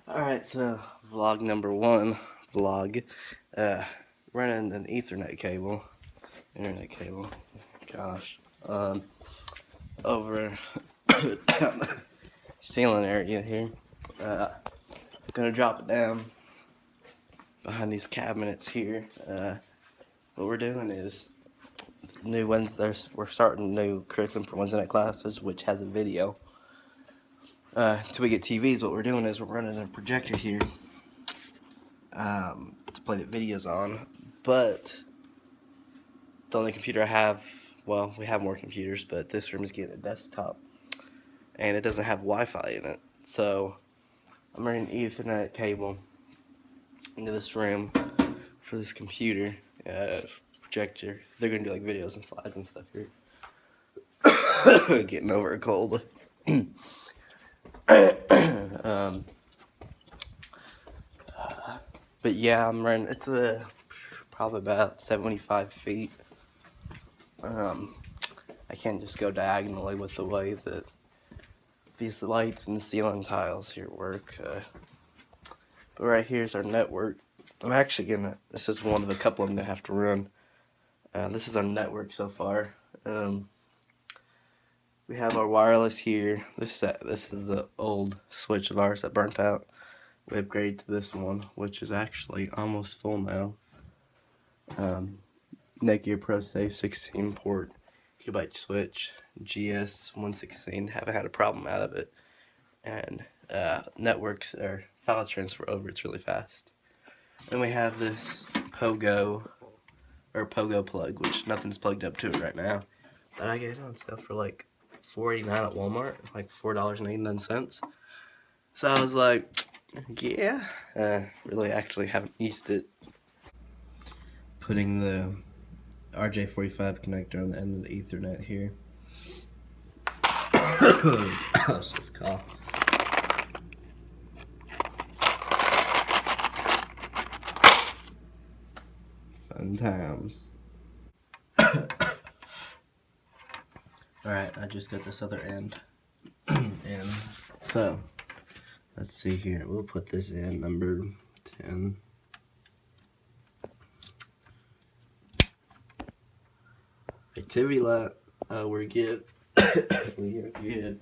Alright, so vlog number one, uh, running an Ethernet cable, internet cable, gosh, over ceiling area here. Gonna drop it down behind these cabinets here. What we're doing is we're starting new curriculum for Wednesday night classes, which has a video. Until we get TVs, what we're doing is we're running a projector here to play the videos on. But the only computer I have, well, we have more computers, but this room is getting a desktop, and it doesn't have Wi-Fi in it. So I'm running an Ethernet cable into this room for this computer projector. They're gonna do like videos and slides and stuff here. Getting over a cold. But yeah, I'm running. It's probably about 75 feet. I can't just go diagonally with the way that these lights and the ceiling tiles here work. But right here's our network. I'm actually gonna. This is one of a couple I'm gonna have to run. This is our network so far. We have our wireless here. This is an old switch of ours that burnt out. We upgraded to this one, which is actually almost full now. Netgear ProSafe 16 port gigabyte switch, GS116. Haven't had a problem out of it, and networks or file transfer over. It's really fast. Then we have this Pogo plug, which nothing's plugged up to it right now, but I get it on sale for like $4.89 at Walmart, like $4.89. So I was like, yeah, really actually haven't used it. Putting the RJ45 connector on the end of the Ethernet here. Let's just cough. Fun times. Alright, I just got this other end. And so, let's see here. We'll put this in number 10. Activity lot. We're good. We are good.